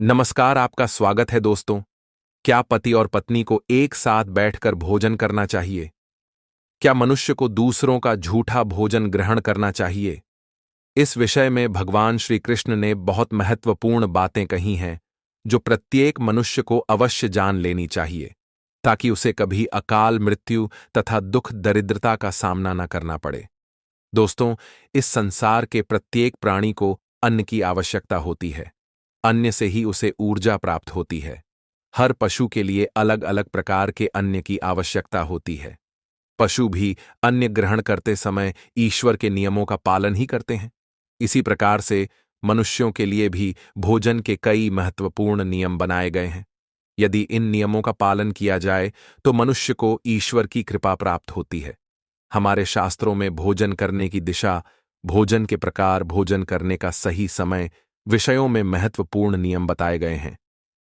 नमस्कार, आपका स्वागत है दोस्तों। क्या पति और पत्नी को एक साथ बैठकर भोजन करना चाहिए? क्या मनुष्य को दूसरों का झूठा भोजन ग्रहण करना चाहिए? इस विषय में भगवान श्री कृष्ण ने बहुत महत्वपूर्ण बातें कही हैं, जो प्रत्येक मनुष्य को अवश्य जान लेनी चाहिए, ताकि उसे कभी अकाल मृत्यु तथा दुख दरिद्रता का सामना न करना पड़े। दोस्तों, इस संसार के प्रत्येक प्राणी को अन्न की आवश्यकता होती है। अन्न से ही उसे ऊर्जा प्राप्त होती है। हर पशु के लिए अलग अलग प्रकार के अन्न की आवश्यकता होती है। पशु भी अन्न ग्रहण करते समय ईश्वर के नियमों का पालन ही करते हैं। इसी प्रकार से मनुष्यों के लिए भी भोजन के कई महत्वपूर्ण नियम बनाए गए हैं। यदि इन नियमों का पालन किया जाए तो मनुष्य को ईश्वर की कृपा प्राप्त होती है। हमारे शास्त्रों में भोजन करने की दिशा, भोजन के प्रकार, भोजन करने का सही समय विषयों में महत्वपूर्ण नियम बताए गए हैं।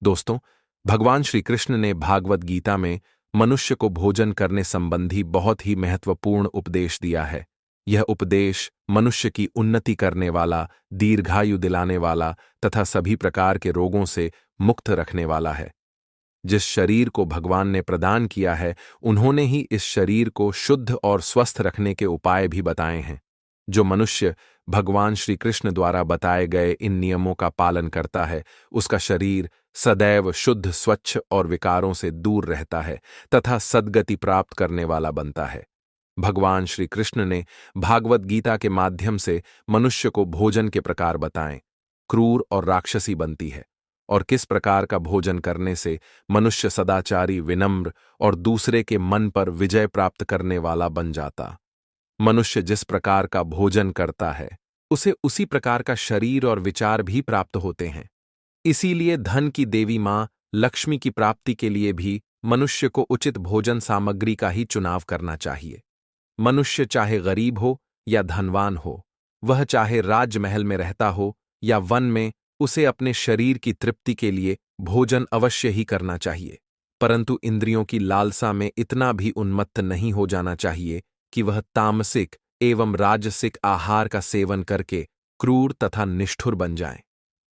दोस्तों, भगवान श्री कृष्ण ने भागवत गीता में मनुष्य को भोजन करने संबंधी बहुत ही महत्वपूर्ण उपदेश दिया है। यह उपदेश मनुष्य की उन्नति करने वाला, दीर्घायु दिलाने वाला तथा सभी प्रकार के रोगों से मुक्त रखने वाला है। जिस शरीर को भगवान ने प्रदान किया है, उन्होंने ही इस शरीर को शुद्ध और स्वस्थ रखने के उपाय भी बताए हैं। जो मनुष्य भगवान श्री कृष्ण द्वारा बताए गए इन नियमों का पालन करता है, उसका शरीर सदैव शुद्ध, स्वच्छ और विकारों से दूर रहता है तथा सद्गति प्राप्त करने वाला बनता है। भगवान श्री कृष्ण ने भागवत गीता के माध्यम से मनुष्य को भोजन के प्रकार बताएं, क्रूर और राक्षसी बनती है, और किस प्रकार का भोजन करने से मनुष्य सदाचारी, विनम्र और दूसरे के मन पर विजय प्राप्त करने वाला बन जाता। मनुष्य जिस प्रकार का भोजन करता है, उसे उसी प्रकार का शरीर और विचार भी प्राप्त होते हैं। इसीलिए धन की देवी मां लक्ष्मी की प्राप्ति के लिए भी मनुष्य को उचित भोजन सामग्री का ही चुनाव करना चाहिए। मनुष्य चाहे गरीब हो या धनवान हो, वह चाहे राजमहल में रहता हो या वन में, उसे अपने शरीर की तृप्ति के लिए भोजन अवश्य ही करना चाहिए। परंतु इंद्रियों की लालसा में इतना भी उन्मत्त नहीं हो जाना चाहिए कि वह तामसिक एवं राजसिक आहार का सेवन करके क्रूर तथा निष्ठुर बन जाए।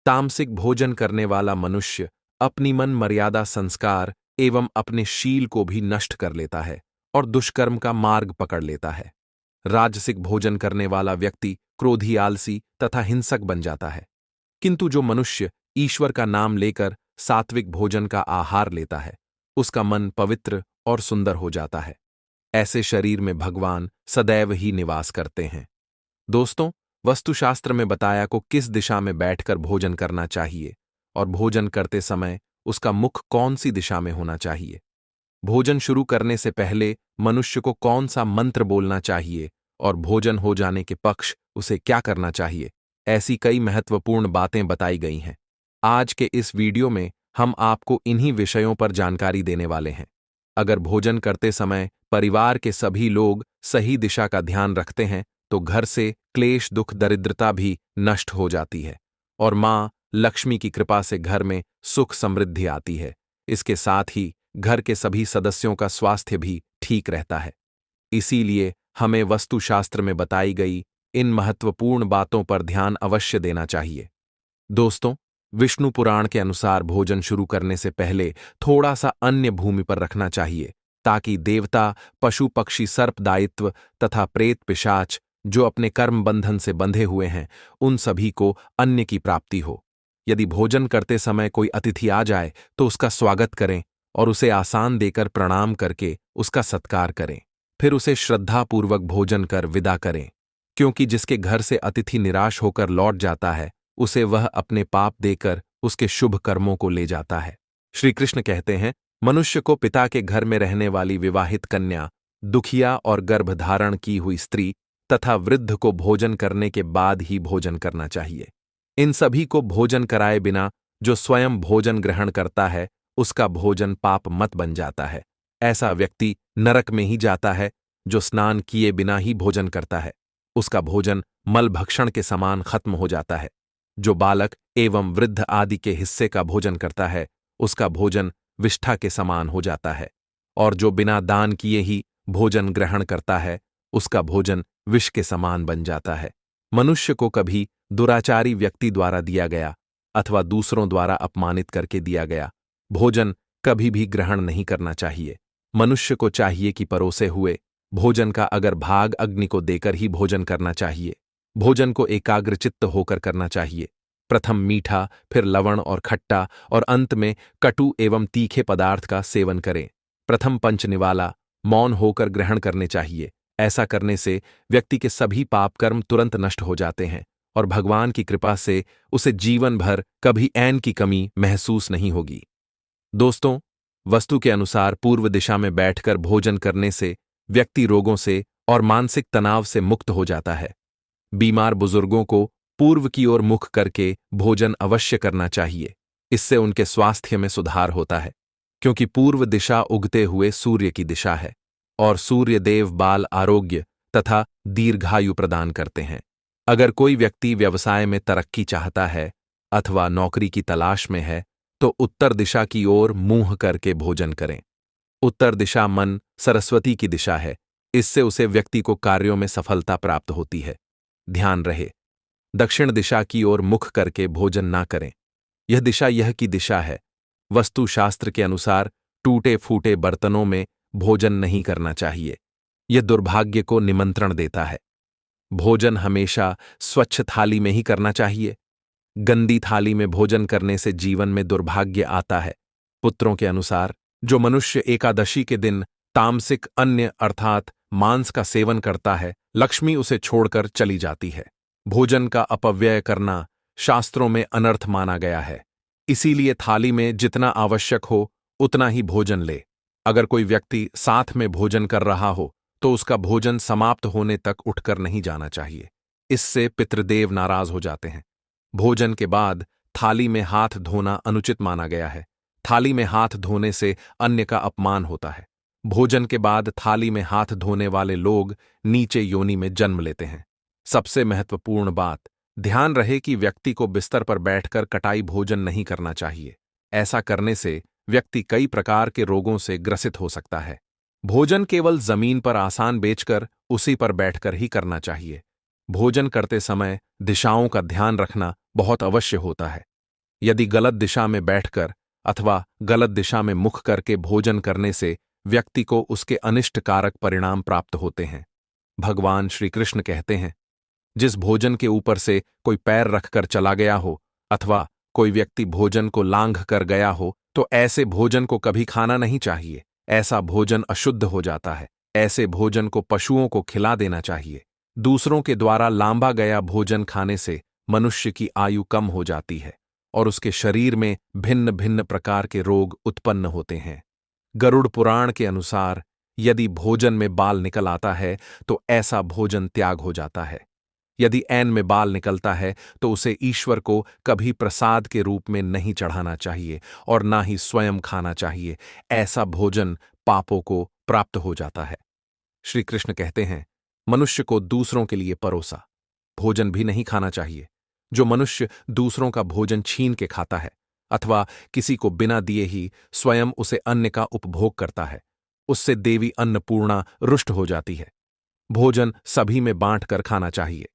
तामसिक भोजन करने वाला मनुष्य अपनी मन मर्यादा संस्कार एवं अपने शील को भी नष्ट कर लेता है और दुष्कर्म का मार्ग पकड़ लेता है। राजसिक भोजन करने वाला व्यक्ति क्रोधी, आलसी तथा हिंसक बन जाता है। किंतु जो मनुष्य ईश्वर का नाम लेकर सात्विक भोजन का आहार लेता है, उसका मन पवित्र और सुंदर हो जाता है। ऐसे शरीर में भगवान सदैव ही निवास करते हैं। दोस्तों, वस्तुशास्त्र में बताया को किस दिशा में बैठकर भोजन करना चाहिए और भोजन करते समय उसका मुख कौन सी दिशा में होना चाहिए। भोजन शुरू करने से पहले मनुष्य को कौन सा मंत्र बोलना चाहिए और भोजन हो जाने के पक्ष उसे क्या करना चाहिए, ऐसी कई महत्वपूर्ण बातें बताई गई हैं। आज के इस वीडियो में हम आपको इन्हीं विषयों पर जानकारी देने वाले हैं। अगर भोजन करते समय परिवार के सभी लोग सही दिशा का ध्यान रखते हैं, तो घर से क्लेश, दुख, दरिद्रता भी नष्ट हो जाती है और मां लक्ष्मी की कृपा से घर में सुख समृद्धि आती है। इसके साथ ही घर के सभी सदस्यों का स्वास्थ्य भी ठीक रहता है। इसीलिए हमें वास्तुशास्त्र में बताई गई इन महत्वपूर्ण बातों पर ध्यान अवश्य देना चाहिए। दोस्तों, विष्णु पुराण के अनुसार भोजन शुरू करने से पहले थोड़ा सा अन्य भूमि पर रखना चाहिए, ताकि देवता, पशु पक्षी, सर्प दायित्व तथा प्रेत पिशाच जो अपने कर्म बंधन से बंधे हुए हैं, उन सभी को अन्न की प्राप्ति हो। यदि भोजन करते समय कोई अतिथि आ जाए तो उसका स्वागत करें और उसे आसान देकर प्रणाम करके उसका सत्कार करें। फिर उसे श्रद्धापूर्वक भोजन कर विदा करें, क्योंकि जिसके घर से अतिथि निराश होकर लौट जाता है, उसे वह अपने पाप देकर उसके शुभ कर्मों को ले जाता है। श्री कृष्ण कहते हैं, मनुष्य को पिता के घर में रहने वाली विवाहित कन्या, दुखिया और गर्भधारण की हुई स्त्री तथा वृद्ध को भोजन करने के बाद ही भोजन करना चाहिए। इन सभी को भोजन कराए बिना जो स्वयं भोजन ग्रहण करता है, उसका भोजन पाप मत बन जाता है। ऐसा व्यक्ति नरक में ही जाता है। जो स्नान किए बिना ही भोजन करता है, उसका भोजन मल भक्षण के समान खत्म हो जाता है। जो बालक एवं वृद्ध आदि के हिस्से का भोजन करता है, उसका भोजन विष्ठा के समान हो जाता है। और जो बिना दान किए ही भोजन ग्रहण करता है, उसका भोजन विष के समान बन जाता है। मनुष्य को कभी दुराचारी व्यक्ति द्वारा दिया गया अथवा दूसरों द्वारा अपमानित करके दिया गया भोजन कभी भी ग्रहण नहीं करना चाहिए। मनुष्य को चाहिए कि परोसे हुए भोजन का अगर भाग अग्नि को देकर ही भोजन करना चाहिए। भोजन को एकाग्रचित्त होकर करना चाहिए। प्रथम मीठा, फिर लवण और खट्टा और अंत में कटु एवं तीखे पदार्थ का सेवन करें। प्रथम पंचनिवाला मौन होकर ग्रहण करने चाहिए। ऐसा करने से व्यक्ति के सभी पाप कर्म तुरंत नष्ट हो जाते हैं और भगवान की कृपा से उसे जीवन भर कभी ऐन की कमी महसूस नहीं होगी। दोस्तों, वस्तु के अनुसार पूर्व दिशा में बैठकर भोजन करने से व्यक्ति रोगों से और मानसिक तनाव से मुक्त हो जाता है। बीमार बुजुर्गों को पूर्व की ओर मुख करके भोजन अवश्य करना चाहिए। इससे उनके स्वास्थ्य में सुधार होता है, क्योंकि पूर्व दिशा उगते हुए सूर्य की दिशा है और सूर्य देव बाल आरोग्य तथा दीर्घायु प्रदान करते हैं। अगर कोई व्यक्ति व्यवसाय में तरक्की चाहता है अथवा नौकरी की तलाश में है तो उत्तर दिशा की ओर मुंह करके भोजन करें। उत्तर दिशा मन सरस्वती की दिशा है। इससे उसे व्यक्ति को कार्यों में सफलता प्राप्त होती है। ध्यान रहे, दक्षिण दिशा की ओर मुख करके भोजन ना करें। यह दिशा यह की दिशा है। वस्तुशास्त्र के अनुसार टूटे फूटे बर्तनों में भोजन नहीं करना चाहिए। यह दुर्भाग्य को निमंत्रण देता है। भोजन हमेशा स्वच्छ थाली में ही करना चाहिए। गंदी थाली में भोजन करने से जीवन में दुर्भाग्य आता है। पुत्रों के अनुसार जो मनुष्य एकादशी के दिन तामसिक अन्य अर्थात मांस का सेवन करता है, लक्ष्मी उसे छोड़कर चली जाती है। भोजन का अपव्यय करना शास्त्रों में अनर्थ माना गया है। इसीलिए थाली में जितना आवश्यक हो उतना ही भोजन ले। अगर कोई व्यक्ति साथ में भोजन कर रहा हो तो उसका भोजन समाप्त होने तक उठकर नहीं जाना चाहिए। इससे पितृदेव नाराज हो जाते हैं। भोजन के बाद थाली में हाथ धोना अनुचित माना गया है। थाली में हाथ धोने से अन्य का अपमान होता है। भोजन के बाद थाली में हाथ धोने वाले लोग नीचे योनि में जन्म लेते हैं। सबसे महत्वपूर्ण बात, ध्यान रहे कि व्यक्ति को बिस्तर पर बैठकर कटाई भोजन नहीं करना चाहिए। ऐसा करने से व्यक्ति कई प्रकार के रोगों से ग्रसित हो सकता है। भोजन केवल जमीन पर आसान बेचकर उसी पर बैठकर ही करना चाहिए। भोजन करते समय दिशाओं का ध्यान रखना बहुत अवश्य होता है। यदि गलत दिशा में बैठकर अथवा गलत दिशा में मुख करके भोजन करने से व्यक्ति को उसके अनिष्टकारक परिणाम प्राप्त होते हैं। भगवान श्री कृष्ण कहते हैं, जिस भोजन के ऊपर से कोई पैर रखकर चला गया हो अथवा कोई व्यक्ति भोजन को लांघ कर गया हो तो ऐसे भोजन को कभी खाना नहीं चाहिए। ऐसा भोजन अशुद्ध हो जाता है। ऐसे भोजन को पशुओं को खिला देना चाहिए। दूसरों के द्वारा लांभा गया भोजन खाने से मनुष्य की आयु कम हो जाती है और उसके शरीर में भिन्न भिन्न प्रकार के रोग उत्पन्न होते हैं। गरुड़ पुराण के अनुसार यदि भोजन में बाल निकल आता है तो ऐसा भोजन त्याग हो जाता है। यदि ऐन में बाल निकलता है तो उसे ईश्वर को कभी प्रसाद के रूप में नहीं चढ़ाना चाहिए और ना ही स्वयं खाना चाहिए। ऐसा भोजन पापों को प्राप्त हो जाता है। श्री कृष्ण कहते हैं, मनुष्य को दूसरों के लिए परोसा भोजन भी नहीं खाना चाहिए। जो मनुष्य दूसरों का भोजन छीन के खाता है अथवा किसी को बिना दिए ही स्वयं उसे अन्न का उपभोग करता है, उससे देवी अन्नपूर्णा रुष्ट हो जाती है। भोजन सभी में बांट कर खाना चाहिए।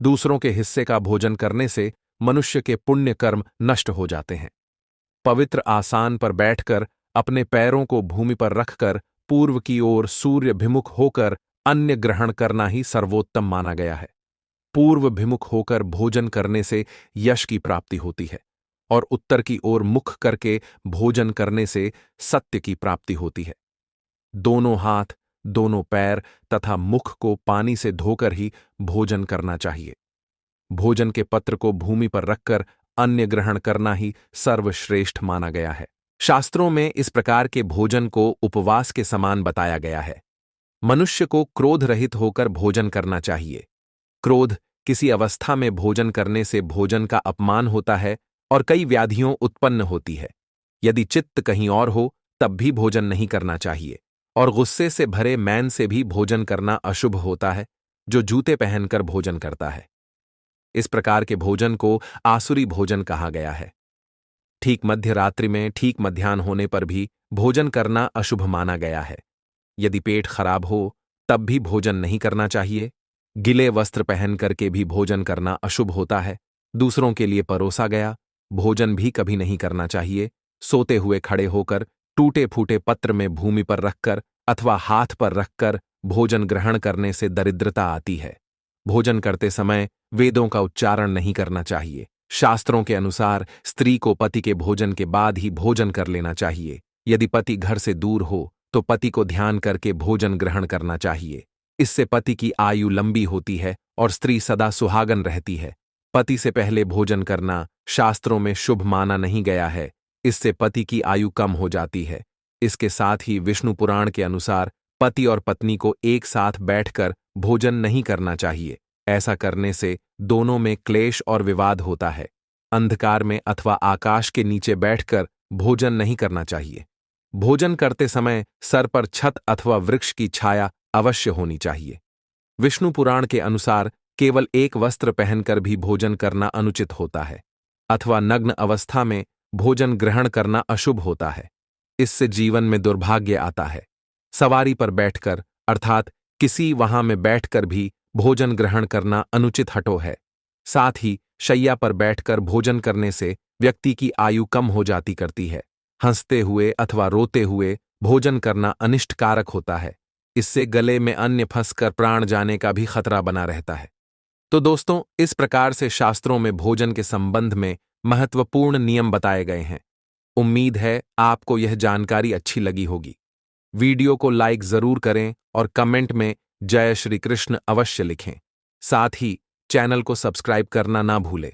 दूसरों के हिस्से का भोजन करने से मनुष्य के पुण्य कर्म नष्ट हो जाते हैं। पवित्र आसान पर बैठकर अपने पैरों को भूमि पर रखकर पूर्व की ओर सूर्यभिमुख होकर अन्न ग्रहण करना ही सर्वोत्तम माना गया है। पूर्वभिमुख होकर भोजन करने से यश की प्राप्ति होती है और उत्तर की ओर मुख करके भोजन करने से सत्य की प्राप्ति होती है। दोनों हाथ, दोनों पैर तथा मुख को पानी से धोकर ही भोजन करना चाहिए। भोजन के पत्र को भूमि पर रखकर अन्न ग्रहण करना ही सर्वश्रेष्ठ माना गया है। शास्त्रों में इस प्रकार के भोजन को उपवास के समान बताया गया है। मनुष्य को क्रोध रहित होकर भोजन करना चाहिए। क्रोध किसी अवस्था में भोजन करने से भोजन का अपमान होता है और कई व्याधियों उत्पन्न होती है। यदि चित्त कहीं और हो तब भी भोजन नहीं करना चाहिए और गुस्से से भरे मैन से भी भोजन करना अशुभ होता है, जो जूते पहनकर भोजन करता है। इस प्रकार के भोजन को आसुरी भोजन कहा गया है। ठीक मध्य रात्रि में ठीक मध्याह्न होने पर भी भोजन करना अशुभ माना गया है। यदि पेट खराब हो तब भी भोजन नहीं करना चाहिए। गिले वस्त्र पहन करके भी भोजन करना अशुभ होता है। दूसरों के लिए परोसा गया भोजन भी कभी नहीं करना चाहिए। सोते हुए खड़े होकर, टूटे फूटे पत्र में भूमि पर रखकर अथवा हाथ पर रखकर भोजन ग्रहण करने से दरिद्रता आती है। भोजन करते समय वेदों का उच्चारण नहीं करना चाहिए। शास्त्रों के अनुसार स्त्री को पति के भोजन के बाद ही भोजन कर लेना चाहिए। यदि पति घर से दूर हो तो पति को ध्यान करके भोजन ग्रहण करना चाहिए। इससे पति की आयु लंबी होती है और स्त्री सदा सुहागन रहती है। पति से पहले भोजन करना शास्त्रों में शुभ माना नहीं गया है। इससे पति की आयु कम हो जाती है। इसके साथ ही विष्णु पुराण के अनुसार पति और पत्नी को एक साथ बैठकर भोजन नहीं करना चाहिए। ऐसा करने से दोनों में क्लेश और विवाद होता है। अंधकार में अथवा आकाश के नीचे बैठकर भोजन नहीं करना चाहिए। भोजन करते समय सर पर छत अथवा वृक्ष की छाया अवश्य होनी चाहिए। विष्णु पुराण के अनुसार केवल एक वस्त्र पहनकर भी भोजन करना अनुचित होता है अथवा नग्न अवस्था में भोजन ग्रहण करना अशुभ होता है। इससे जीवन में दुर्भाग्य आता है। सवारी पर बैठकर अर्थात किसी वाहन में बैठकर भी भोजन ग्रहण करना अनुचित हटो है। साथ ही शैया पर बैठकर भोजन करने से व्यक्ति की आयु कम हो जाती करती है। हंसते हुए अथवा रोते हुए भोजन करना अनिष्टकारक होता है। इससे गले में अन्न फंसकर प्राण जाने का भी खतरा बना रहता है। तो दोस्तों, इस प्रकार से शास्त्रों में भोजन के संबंध में महत्वपूर्ण नियम बताए गए हैं। उम्मीद है आपको यह जानकारी अच्छी लगी होगी। वीडियो को लाइक जरूर करें और कमेंट में जय श्री कृष्ण अवश्य लिखें। साथ ही चैनल को सब्सक्राइब करना ना भूलें।